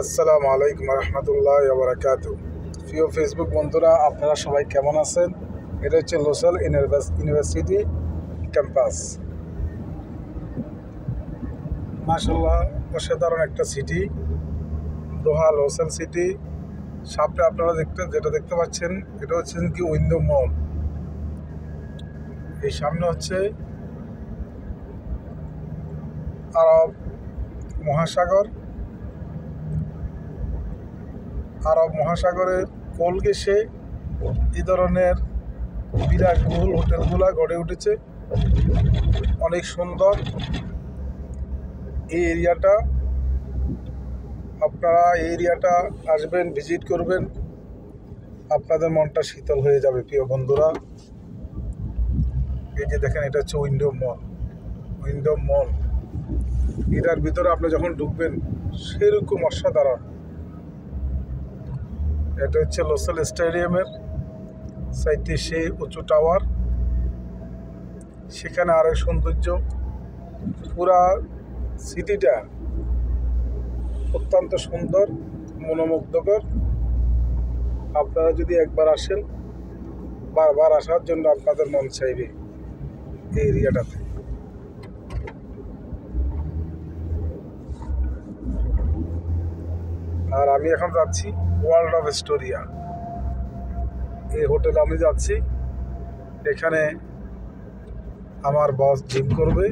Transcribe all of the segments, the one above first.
আসসালামু আলাইকুম রহমতুল্লাহ বারাকাত। প্রিয় ফেসবুক বন্ধুরা, আপনারা সবাই কেমন আছেন? এটা হচ্ছে লোসাল ইউনিভার্সিটি ক্যাম্পাস। মাশাআল্লাহ, অসাধারণ একটা সিটি, দোহা লোসাল সিটি। সামনে আপনারা যেটা দেখতে পাচ্ছেন, এটা হচ্ছে কি উইন্ডো মল। এই সামনে হচ্ছে আরব মহাসাগর। আরব মহাসাগরের কোল ঘেঁষে এই ধরনের বিলাসবহুল হোটেলগুলো গড়ে উঠেছে। অনেক সুন্দর এই এরিয়াটা। আপনারা এই এরিয়াটা আসবেন, ভিজিট করবেন, আপনাদের মনটা শীতল হয়ে যাবে প্রিয় বন্ধুরা। এই যে দেখেন, এটা হচ্ছে উইন্ডো মল। এটার ভিতরে আপনি যখন ঢুকবেন সেরকম অসাধারণ। এটা হচ্ছে লোসাল স্টেডিয়ামের সাইডে সে উঁচু টাওয়ার, সেখানে আরো সৌন্দর্য। পুরা সিটিটা অত্যন্ত সুন্দর, মনোমুগ্ধকর। আপনারা যদি একবার আসেন, বারবার আসার জন্য আপনাদের মন চাইবে এই এরিয়াটাতে। আর আমি এখন যাচ্ছি ওয়ার্ল্ড অফ এস্টোরিয়া, এই হোটেলে আমি যাচ্ছি। এখানে আমার বস জিম করবে।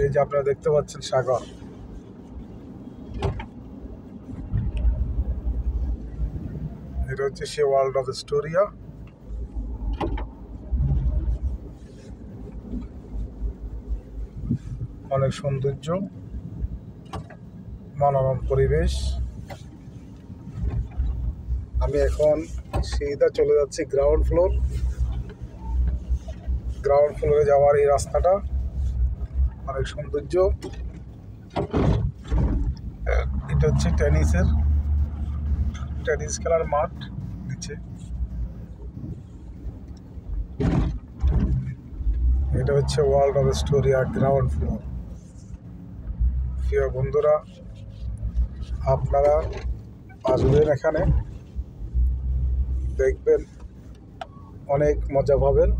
এই যে আপনারা দেখতে পাচ্ছেন সাগর, এটা হচ্ছে সে ওয়ার্ল্ড অফ এস্টোরিয়া। অনেক সৌন্দর্য, মনোরম পরিবেশ। আমি এখন সিধা চলে যাচ্ছি গ্রাউন্ড ফ্লোরে যাওয়ার এই রাস্তাটা অনেক সৌন্দর্য। এটা হচ্ছে টেনিস খেলার মাঠ নিচে। এটা হচ্ছে world of Astoria ground floor. প্রিয় বন্ধুরা, আপনারা আসবেন, এখানে দেখবেন, অনেক মজা পাবেন।